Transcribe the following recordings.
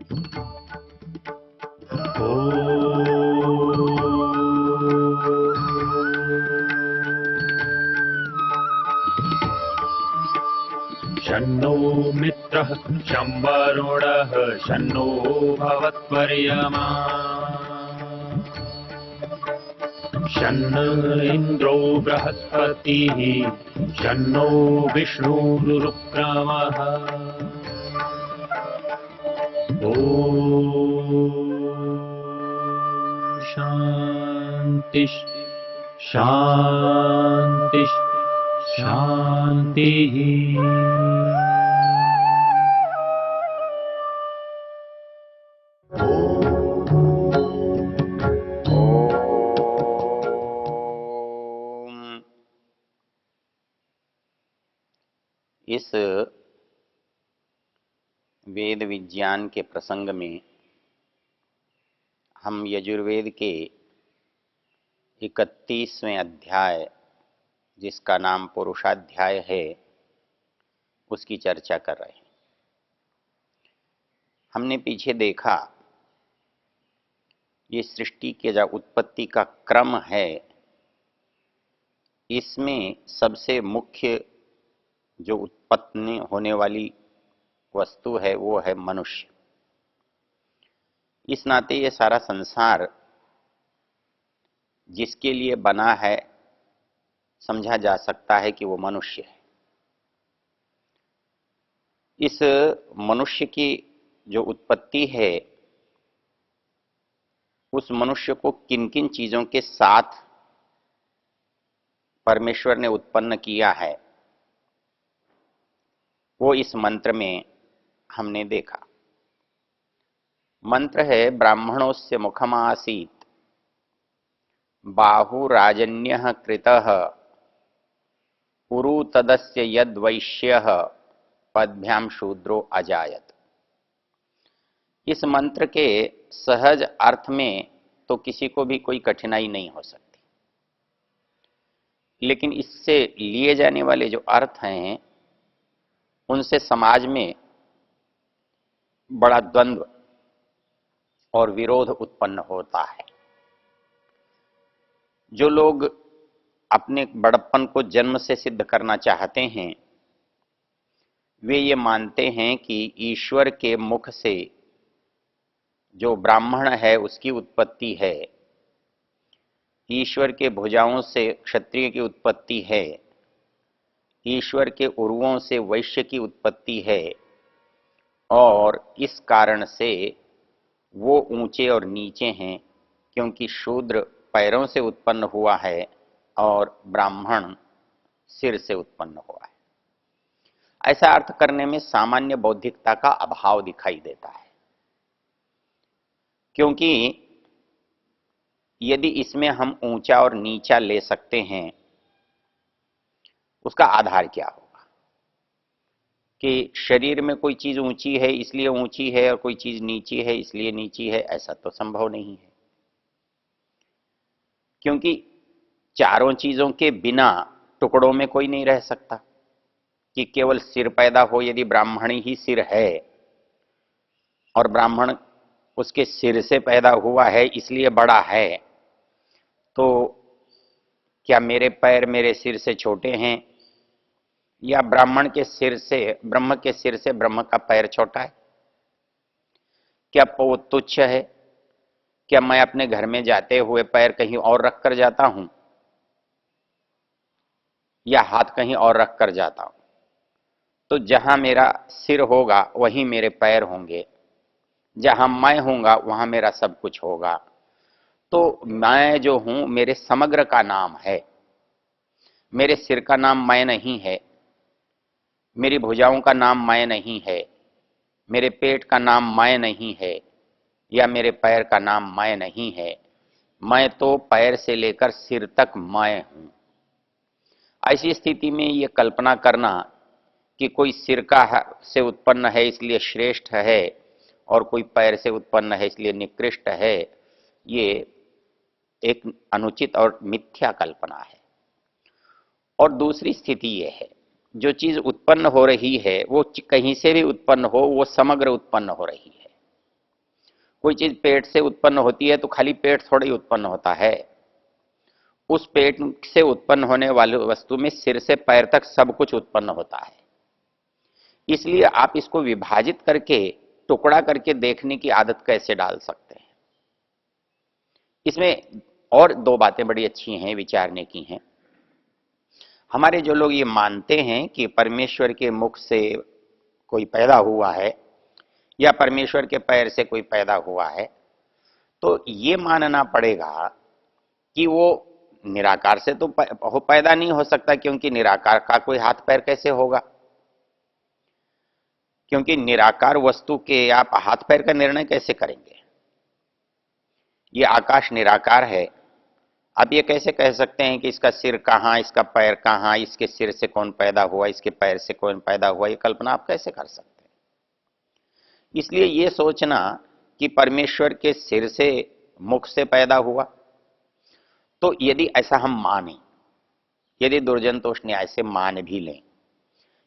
शन्नो मित्रः शं वरुणः शन्नो भवत्वर्यमा शन्न इन्द्रो बृहस्पतिः शन्नो विष्णुरुक्रमः ॐ शान्ति शान्ति शान्तिः। इस वेद विज्ञान के प्रसंग में हम यजुर्वेद के 31वें अध्याय, जिसका नाम पुरुषाध्याय है, उसकी चर्चा कर रहे हैं। हमने पीछे देखा ये सृष्टि के जो उत्पत्ति का क्रम है, इसमें सबसे मुख्य जो उत्पन्न होने वाली वस्तु है वो है मनुष्य। इस नाते ये सारा संसार जिसके लिए बना है समझा जा सकता है कि वो मनुष्य है। इस मनुष्य की जो उत्पत्ति है, उस मनुष्य को किन किन चीजों के साथ परमेश्वर ने उत्पन्न किया है, वो इस मंत्र में हमने देखा। मंत्र है ब्राह्मणोस्य मुखमासीत बाहुराजन्यः कृतः पुरु तदस्य यद वैश्यः पद्भ्याम शूद्रो अजायत। इस मंत्र के सहज अर्थ में तो किसी को भी कोई कठिनाई नहीं हो सकती, लेकिन इससे लिए जाने वाले जो अर्थ हैं उनसे समाज में बड़ा द्वंद्व और विरोध उत्पन्न होता है। जो लोग अपने बड़प्पन को जन्म से सिद्ध करना चाहते हैं, वे ये मानते हैं कि ईश्वर के मुख से जो ब्राह्मण है उसकी उत्पत्ति है, ईश्वर के भुजाओं से क्षत्रिय की उत्पत्ति है, ईश्वर के उर्वों से वैश्य की उत्पत्ति है, और इस कारण से वो ऊंचे और नीचे हैं, क्योंकि शूद्र पैरों से उत्पन्न हुआ है और ब्राह्मण सिर से उत्पन्न हुआ है। ऐसा अर्थ करने में सामान्य बौद्धिकता का अभाव दिखाई देता है, क्योंकि यदि इसमें हम ऊंचा और नीचा ले सकते हैं, उसका आधार क्या होगा? कि शरीर में कोई चीज ऊंची है इसलिए ऊंची है और कोई चीज नीची है इसलिए नीची है, ऐसा तो संभव नहीं है। क्योंकि चारों चीजों के बिना टुकड़ों में कोई नहीं रह सकता। कि केवल सिर पैदा हो, यदि ब्राह्मण ही सिर है और ब्राह्मण उसके सिर से पैदा हुआ है इसलिए बड़ा है, तो क्या मेरे पैर मेरे सिर से छोटे हैं, या ब्राह्मण के सिर से, ब्रह्म के सिर से ब्रह्म का पैर छोटा है? क्या वो तुच्छ है? क्या मैं अपने घर में जाते हुए पैर कहीं और रख कर जाता हूं, या हाथ कहीं और रख कर जाता हूं? तो जहां मेरा सिर होगा वहीं मेरे पैर होंगे, जहां मैं हूंगा वहां मेरा सब कुछ होगा। तो मैं जो हूं, मेरे समग्र का नाम है। मेरे सिर का नाम मैं नहीं है, मेरी भुजाओं का नाम मैं नहीं है, मेरे पेट का नाम मैं नहीं है, या मेरे पैर का नाम मैं नहीं है। मैं तो पैर से लेकर सिर तक मैं हूं। ऐसी स्थिति में ये कल्पना करना कि कोई सिर का से उत्पन्न है इसलिए श्रेष्ठ है और कोई पैर से उत्पन्न है इसलिए निकृष्ट है, ये एक अनुचित और मिथ्या कल्पना है। और दूसरी स्थिति ये है, जो चीज उत्पन्न हो रही है वो कहीं से भी उत्पन्न हो, वो समग्र उत्पन्न हो रही है। कोई चीज पेट से उत्पन्न होती है तो खाली पेट थोड़ा ही उत्पन्न होता है। उस पेट से उत्पन्न होने वाली वस्तु में सिर से पैर तक सब कुछ उत्पन्न होता है। इसलिए आप इसको विभाजित करके, टुकड़ा करके देखने की आदत कैसे डाल सकते हैं। इसमें और दो बातें बड़ी अच्छी हैं, विचारने की हैं। हमारे जो लोग ये मानते हैं कि परमेश्वर के मुख से कोई पैदा हुआ है या परमेश्वर के पैर से कोई पैदा हुआ है, तो ये मानना पड़ेगा कि वो निराकार से तो पैदा नहीं हो सकता, क्योंकि निराकार का कोई हाथ पैर कैसे होगा। क्योंकि निराकार वस्तु के आप हाथ पैर का निर्णय कैसे करेंगे। ये आकाश निराकार है, आप ये कैसे कह सकते हैं कि इसका सिर कहाँ, इसका पैर कहाँ, इसके सिर से कौन पैदा हुआ, इसके पैर से कौन पैदा हुआ, ये कल्पना आप कैसे कर सकते हैं। इसलिए ये सोचना कि परमेश्वर के सिर से, मुख से पैदा हुआ, तो यदि ऐसा हम माने, यदि दुर्जनतोष न्याय से मान भी लें,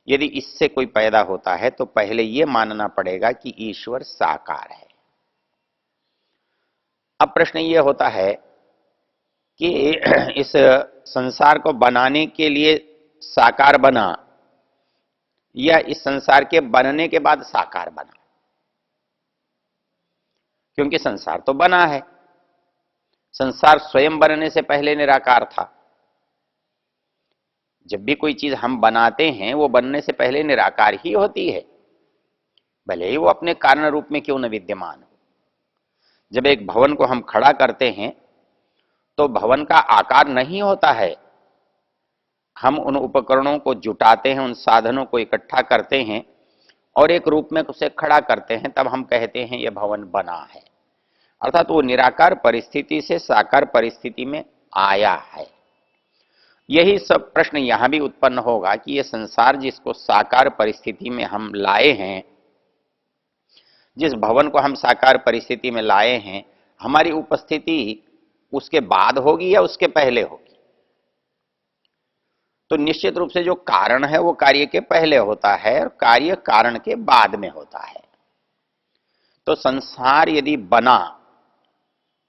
यदि इससे कोई पैदा होता है तो पहले यह मानना पड़ेगा कि ईश्वर साकार है। अब प्रश्न यह होता है कि इस संसार को बनाने के लिए साकार बना या इस संसार के बनने के बाद साकार बना। क्योंकि संसार तो बना है, संसार स्वयं बनने से पहले निराकार था। जब भी कोई चीज हम बनाते हैं वो बनने से पहले निराकार ही होती है, भले ही वो अपने कारण रूप में क्यों न विद्यमान हो। जब एक भवन को हम खड़ा करते हैं तो भवन का आकार नहीं होता है, हम उन उपकरणों को जुटाते हैं, उन साधनों को इकट्ठा करते हैं और एक रूप में उसे खड़ा करते हैं, तब हम कहते हैं यह भवन बना है। अर्थात वो निराकार परिस्थिति से साकार परिस्थिति में आया है। यही सब प्रश्न यहां भी उत्पन्न होगा कि यह संसार जिसको साकार परिस्थिति में हम लाए हैं, जिस भवन को हम साकार परिस्थिति में लाए हैं, हमारी उपस्थिति उसके बाद होगी या उसके पहले होगी। तो निश्चित रूप से जो कारण है वो कार्य के पहले होता है और कार्य कारण के बाद में होता है। तो संसार यदि बना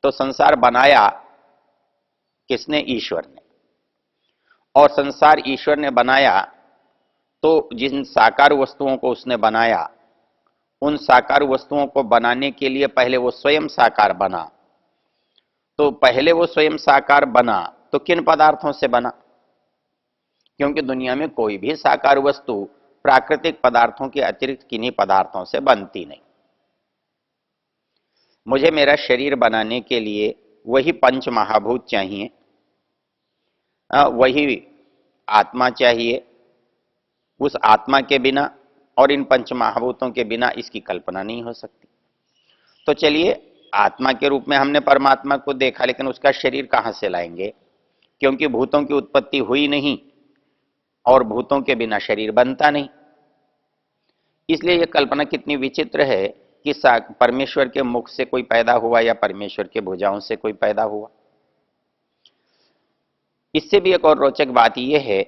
तो संसार बनाया किसने? ईश्वर ने। और संसार ईश्वर ने बनाया तो जिन साकार वस्तुओं को उसने बनाया, उन साकार वस्तुओं को बनाने के लिए पहले वो स्वयं साकार बना। तो पहले वो स्वयं साकार बना तो किन पदार्थों से बना? क्योंकि दुनिया में कोई भी साकार वस्तु प्राकृतिक पदार्थों के अतिरिक्त किन्हीं पदार्थों से बनती नहीं। मुझे मेरा शरीर बनाने के लिए वही पंच महाभूत चाहिए, वही आत्मा चाहिए। उस आत्मा के बिना और इन पंच महाभूतों के बिना इसकी कल्पना नहीं हो सकती। तो चलिए, आत्मा के रूप में हमने परमात्मा को देखा, लेकिन उसका शरीर कहां से लाएंगे? क्योंकि भूतों की उत्पत्ति हुई नहीं और भूतों के बिना शरीर बनता नहीं। इसलिए यह कल्पना कितनी विचित्र है कि परमेश्वर के मुख से कोई पैदा हुआ या परमेश्वर के भुजाओं से कोई पैदा हुआ। इससे भी एक और रोचक बात यह है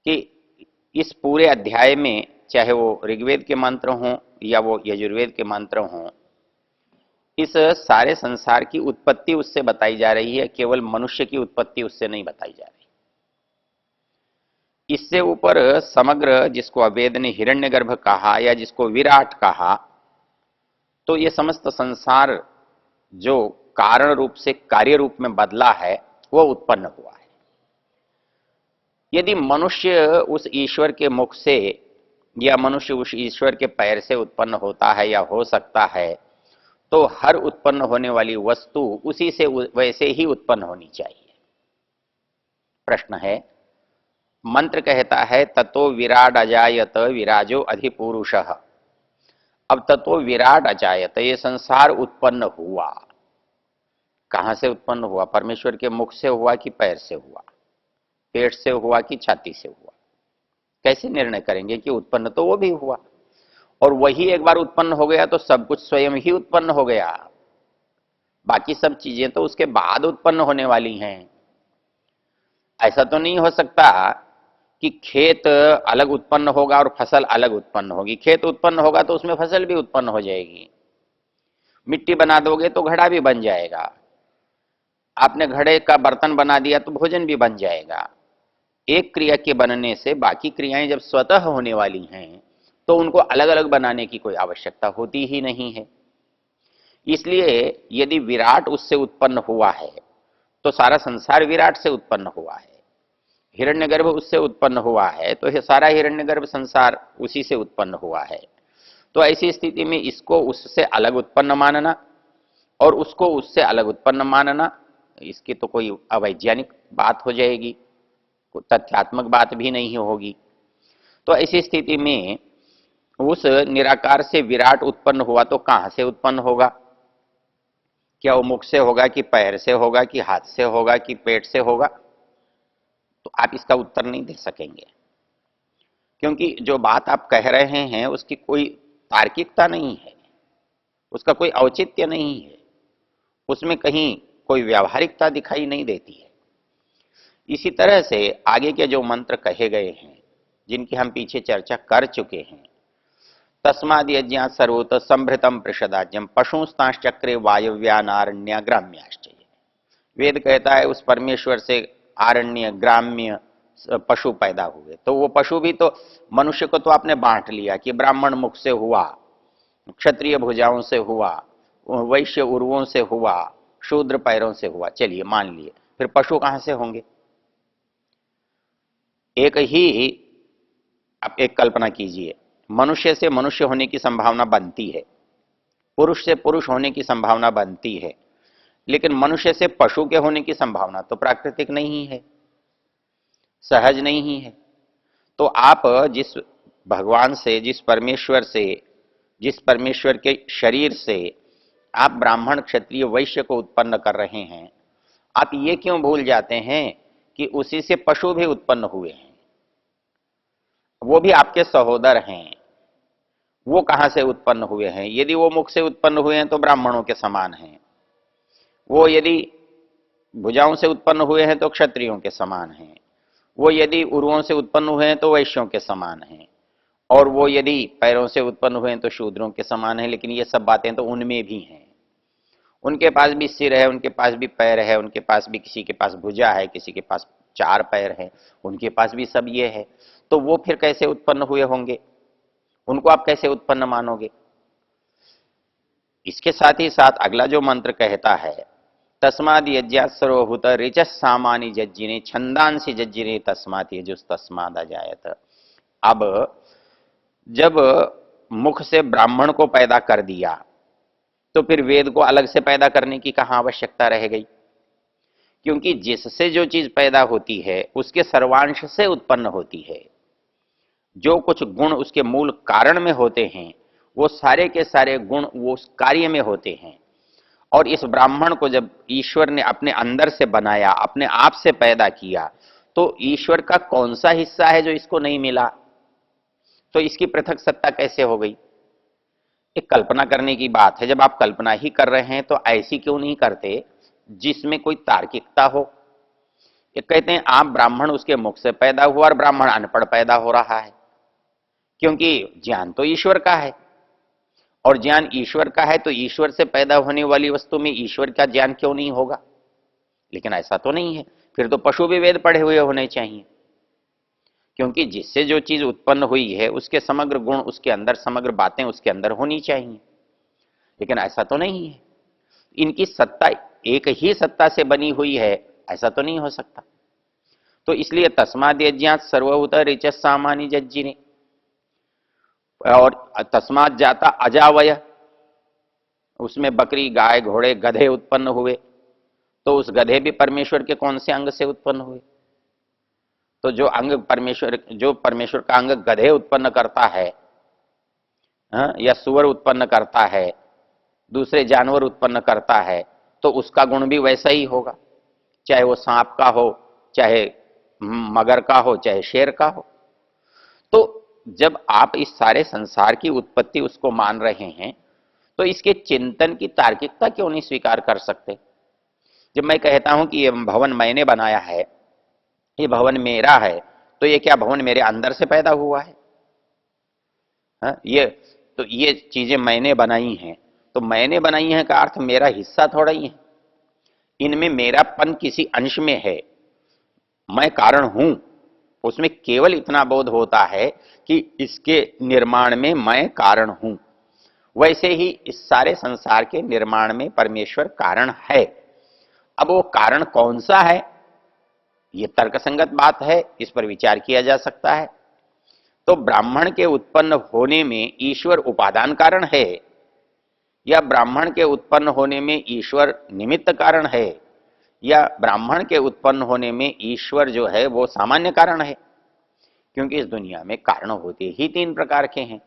कि इस पूरे अध्याय में, चाहे वो ऋग्वेद के मंत्र हों या वो यजुर्वेद के मंत्र हों, इस सारे संसार की उत्पत्ति उससे बताई जा रही है, केवल मनुष्य की उत्पत्ति उससे नहीं बताई जा रही। इससे ऊपर समग्र, जिसको अवेद ने हिरण्यगर्भ कहा या जिसको विराट कहा, तो ये समस्त संसार जो कारण रूप से कार्य रूप में बदला है वो उत्पन्न हुआ है। यदि मनुष्य उस ईश्वर के मुख से या मनुष्य उस ईश्वर के पैर से उत्पन्न होता है या हो सकता है, तो हर उत्पन्न होने वाली वस्तु उसी से वैसे ही उत्पन्न होनी चाहिए। प्रश्न है, मंत्र कहता है ततो विराट अजायत विराजो अधिपुरुषः। अब ततो विराट अजायत, ये संसार उत्पन्न हुआ। कहां से उत्पन्न हुआ? परमेश्वर के मुख से हुआ कि पैर से हुआ, पेट से हुआ कि छाती से हुआ? कैसे निर्णय करेंगे कि उत्पन्न तो वो भी हुआ, और वही एक बार उत्पन्न हो गया तो सब कुछ स्वयं ही उत्पन्न हो गया, बाकी सब चीजें तो उसके बाद उत्पन्न होने वाली हैं। ऐसा तो नहीं हो सकता कि खेत अलग उत्पन्न होगा और फसल अलग उत्पन्न होगी। खेत उत्पन्न होगा तो उसमें फसल भी उत्पन्न हो जाएगी। मिट्टी बना दोगे तो घड़ा भी बन जाएगा, आपने घड़े का बर्तन बना दिया तो भोजन भी बन जाएगा। एक क्रिया के बनने से बाकी क्रियाएं जब स्वतः होने वाली हैं तो उनको अलग अलग बनाने की कोई आवश्यकता होती ही नहीं है। इसलिए यदि विराट उससे उत्पन्न हुआ है तो सारा संसार विराट से उत्पन्न हुआ है, हिरण्यगर्भ उससे उत्पन्न हुआ है तो ये सारा हिरण्यगर्भ संसार उसी से उत्पन्न हुआ है। तो ऐसी स्थिति में इसको उससे अलग उत्पन्न मानना और उसको उससे अलग उत्पन्न मानना, इसकी तो कोई अवैज्ञानिक बात हो जाएगी, तथ्यात्मक बात भी नहीं होगी। तो ऐसी स्थिति में उस निराकार से विराट उत्पन्न हुआ तो कहां से उत्पन्न होगा? क्या वो मुख से होगा कि पैर से होगा कि हाथ से होगा कि पेट से होगा? तो आप इसका उत्तर नहीं दे सकेंगे, क्योंकि जो बात आप कह रहे हैं उसकी कोई तार्किकता नहीं है, उसका कोई औचित्य नहीं है, उसमें कहीं कोई व्यावहारिकता दिखाई नहीं देती है। इसी तरह से आगे के जो मंत्र कहे गए हैं जिनकी हम पीछे चर्चा कर चुके हैं, तस्माद यज्ञात् सर्वोत संभृतम पृषदाज्यम पशुस्तांश्चक्रे वायव्यानारण्य ग्राम्याश्च। वेद कहता है उस परमेश्वर से आरण्य ग्राम्य पशु पैदा हुए। तो वो पशु भी तो मनुष्य को तो आपने बांट लिया कि ब्राह्मण मुख से हुआ, क्षत्रिय भुजाओं से हुआ, वैश्य उर्वों से हुआ, शूद्र पैरों से हुआ, चलिए मान लिए, फिर पशु कहां से होंगे? एक ही आप एक कल्पना कीजिए, मनुष्य से मनुष्य होने की संभावना बनती है, पुरुष से पुरुष होने की संभावना बनती है, लेकिन मनुष्य से पशु के होने की संभावना तो प्राकृतिक नहीं है, सहज नहीं है। तो आप जिस भगवान से, जिस परमेश्वर के शरीर से आप ब्राह्मण क्षत्रिय वैश्य को उत्पन्न कर रहे हैं, आप ये क्यों भूल जाते हैं कि उसी से पशु भी उत्पन्न हुए हैं, वो भी आपके सहोदर हैं। वो कहां से उत्पन्न हुए हैं? यदि वो मुख से उत्पन्न हुए हैं तो ब्राह्मणों के समान हैं, वो यदि भुजाओं से उत्पन्न हुए हैं तो क्षत्रियों के समान हैं, वो यदि उर्वों से उत्पन्न हुए हैं तो वैश्यों के समान हैं, और वो यदि पैरों से उत्पन्न हुए हैं तो शूद्रों के समान हैं। लेकिन ये सब बातें तो उनमें भी हैं, उनके पास भी सिर है, उनके पास भी पैर है, उनके पास भी, किसी के पास भुजा है, किसी के पास 4 पैर है, उनके पास भी सब ये है। तो वो फिर कैसे उत्पन्न हुए होंगे? उनको आप कैसे उत्पन्न मानोगे? इसके साथ ही साथ अगला जो मंत्र कहता है, तस्माद यज्ञात् सर्वभूत ऋचः सामानि जज्जिने छंदांसि जज्जिने तस्मात् यजुस् तस्माद् अजायत। अब जब मुख से ब्राह्मण को पैदा कर दिया तो फिर वेद को अलग से पैदा करने की कहां आवश्यकता रह गई? क्योंकि जिससे जो चीज पैदा होती है उसके सर्वांश से उत्पन्न होती है। जो कुछ गुण उसके मूल कारण में होते हैं वो सारे के सारे गुण वो उस कार्य में होते हैं। और इस ब्राह्मण को जब ईश्वर ने अपने अंदर से बनाया, अपने आप से पैदा किया, तो ईश्वर का कौन सा हिस्सा है जो इसको नहीं मिला? तो इसकी पृथक सत्ता कैसे हो गई? एक कल्पना करने की बात है। जब आप कल्पना ही कर रहे हैं तो ऐसी क्यों नहीं करते जिसमें कोई तार्किकता हो? ये कहते हैं आप ब्राह्मण उसके मुख से पैदा हुआ और ब्राह्मण अनपढ़ पैदा हो रहा है, क्योंकि ज्ञान तो ईश्वर का है, और ज्ञान ईश्वर का है तो ईश्वर से पैदा होने वाली वस्तु में ईश्वर का ज्ञान क्यों नहीं होगा? लेकिन ऐसा तो नहीं है, फिर तो पशु भी वेद पढ़े हुए होने चाहिए, क्योंकि जिससे जो चीज उत्पन्न हुई है उसके समग्र गुण उसके अंदर, समग्र बातें उसके अंदर होनी चाहिए। लेकिन ऐसा तो नहीं है, इनकी सत्ता एक ही सत्ता से बनी हुई है, ऐसा तो नहीं हो सकता। तो इसलिए तस्माद् यज्ञात् सर्वभूत ऋचः सामानि जज्जिने, और तस्मात् जाता अजावय, उसमें बकरी गाय घोड़े गधे उत्पन्न हुए, तो उस गधे भी परमेश्वर के कौन से अंग से उत्पन्न हुए? तो जो परमेश्वर का अंग गधे उत्पन्न करता है, या सुअर उत्पन्न करता है, दूसरे जानवर उत्पन्न करता है, तो उसका गुण भी वैसा ही होगा, चाहे वो सांप का हो, चाहे मगर का हो, चाहे शेर का हो। तो जब आप इस सारे संसार की उत्पत्ति उसको मान रहे हैं तो इसके चिंतन की तार्किकता क्यों नहीं स्वीकार कर सकते? जब मैं कहता हूं कि ये भवन मैंने बनाया है, ये भवन मेरा है, तो ये क्या भवन मेरे अंदर से पैदा हुआ है? ये चीजें मैंने बनाई हैं, तो मैंने बनाई है का अर्थ मेरा हिस्सा थोड़ा ही है, इनमें मेरापन किसी अंश में है, मैं कारण हूं, उसमें केवल इतना बोध होता है कि इसके निर्माण में मैं कारण हूं। वैसे ही इस सारे संसार के निर्माण में परमेश्वर कारण है। अब वो कारण कौन सा है, ये तर्कसंगत बात है, इस पर विचार किया जा सकता है। तो ब्राह्मण के उत्पन्न होने में ईश्वर उपादान कारण है, या ब्राह्मण के उत्पन्न होने में ईश्वर निमित्त कारण है, या ब्राह्मण के उत्पन्न होने में ईश्वर जो है वो सामान्य कारण है? क्योंकि इस दुनिया में कारण होते ही तीन प्रकार के हैं,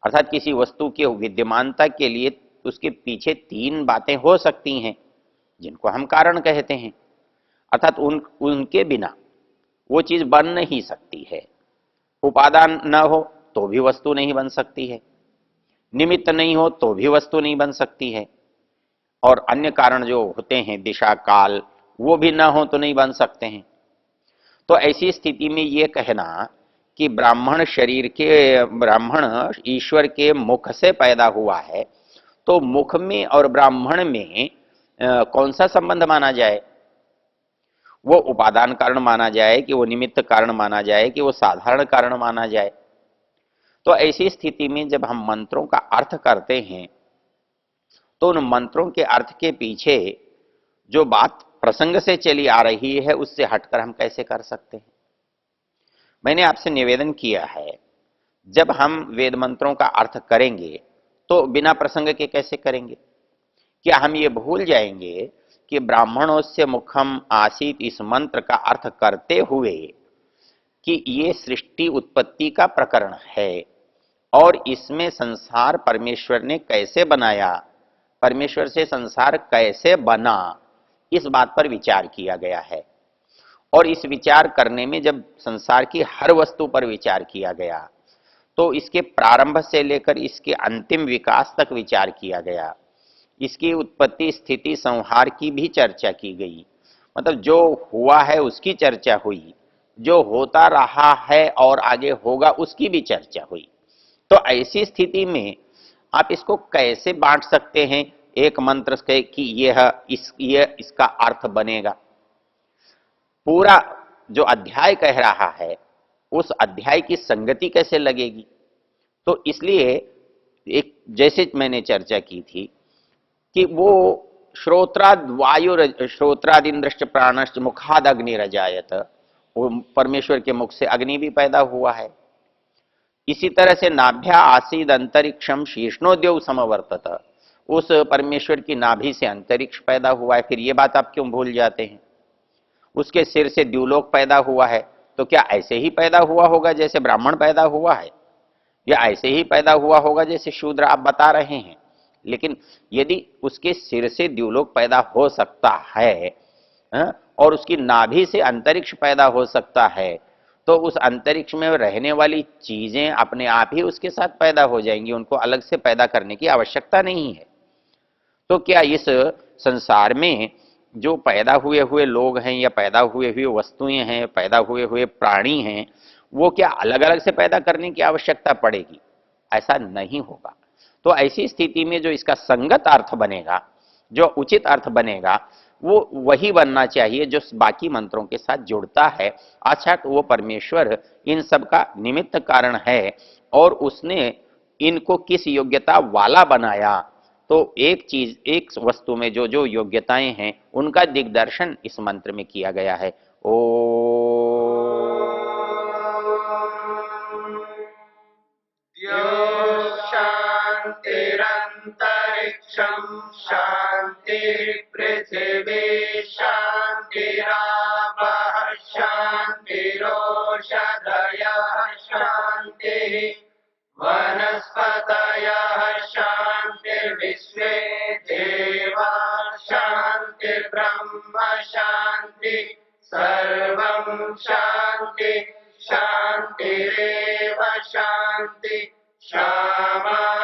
अर्थात किसी वस्तु की विद्यमानता के लिए उसके पीछे तीन बातें हो सकती हैं जिनको हम कारण कहते हैं। अर्थात उनके बिना वो चीज बन नहीं सकती है। उपादान न हो तो भी वस्तु नहीं बन सकती है, निमित्त नहीं हो तो भी वस्तु नहीं बन सकती है, और अन्य कारण जो होते हैं दिशा काल, वो भी न हो तो नहीं बन सकते हैं। तो ऐसी स्थिति में ये कहना कि ब्राह्मण ईश्वर के मुख से पैदा हुआ है, तो मुख में और ब्राह्मण में कौन सा संबंध माना जाए? वो उपादान कारण माना जाए कि वो निमित्त कारण माना जाए कि वो साधारण कारण माना जाए? तो ऐसी स्थिति में जब हम मंत्रों का अर्थ करते हैं तो उन मंत्रों के अर्थ के पीछे जो बात प्रसंग से चली आ रही है उससे हटकर हम कैसे कर सकते हैं? मैंने आपसे निवेदन किया है, जब हम वेद मंत्रों का अर्थ करेंगे तो बिना प्रसंग के कैसे करेंगे? क्या हम ये भूल जाएंगे कि ब्राह्मणों से मुखम आसीत इस मंत्र का अर्थ करते हुए कि ये सृष्टि उत्पत्ति का प्रकरण है और इसमें संसार परमेश्वर ने कैसे बनाया, परमेश्वर से संसार कैसे बना, इस बात पर विचार किया गया है। और इस विचार करने में जब संसार की हर वस्तु पर विचार किया गया तो इसके प्रारंभ से लेकर इसके अंतिम विकास तक विचार किया गया, इसकी उत्पत्ति स्थिति संहार की भी चर्चा की गई, मतलब जो हुआ है उसकी चर्चा हुई, जो होता रहा है और आगे होगा उसकी भी चर्चा हुई। तो ऐसी स्थिति में आप इसको कैसे बांट सकते हैं एक मंत्र से कि यह इसका अर्थ बनेगा? पूरा जो अध्याय कह रहा है उस अध्याय की संगति कैसे लगेगी? तो इसलिए एक जैसे मैंने चर्चा की थी कि वो श्रोत्राद वायु श्रोत्रादिन्द्रश्च प्राणश्च मुखाद अग्निरजायत, वो परमेश्वर के मुख से अग्नि भी पैदा हुआ है। इसी तरह से नाभ्या आसीद अंतरिक्षम शीर्ष्णोद्योग समवर्तत, उस परमेश्वर की नाभि से अंतरिक्ष पैदा हुआ है। फिर ये बात आप क्यों भूल जाते हैं? उसके सिर से द्युलोक पैदा हुआ है, तो क्या ऐसे ही पैदा हुआ होगा जैसे ब्राह्मण पैदा हुआ है, या ऐसे ही पैदा हुआ होगा जैसे शूद्र आप बता रहे हैं? लेकिन यदि उसके सिर से द्युलोक पैदा हो सकता है और उसकी नाभि से अंतरिक्ष पैदा हो सकता है, तो उस अंतरिक्ष में रहने वाली चीजें अपने आप ही उसके साथ पैदा हो जाएंगी, उनको अलग से पैदा करने की आवश्यकता नहीं है। तो क्या इस संसार में जो पैदा हुए हुए लोग हैं या पैदा हुए हुए वस्तुएं हैं, पैदा हुए हुए प्राणी हैं, वो क्या अलग अलग से पैदा करने की आवश्यकता पड़ेगी? ऐसा नहीं होगा। तो ऐसी स्थिति में जो इसका संगत अर्थ बनेगा, जो उचित अर्थ बनेगा, वो वही बनना चाहिए जो बाकी मंत्रों के साथ जुड़ता है। अर्थात वो परमेश्वर इन सब का निमित्त कारण है और उसने इनको किस योग्यता वाला बनाया। तो एक चीज, एक वस्तु में जो जो योग्यताएं हैं उनका दिग्दर्शन इस मंत्र में किया गया है। ओ शांतिरंतरिक्षम शांति पृथिवी शांतिरापः शांतिरोषधयः शांति वनस्पतयः शांतिर्विश्वे देवा शांतिर्ब्रह्म शांति सर्वं शांति शांतिरेव शांति क्षमा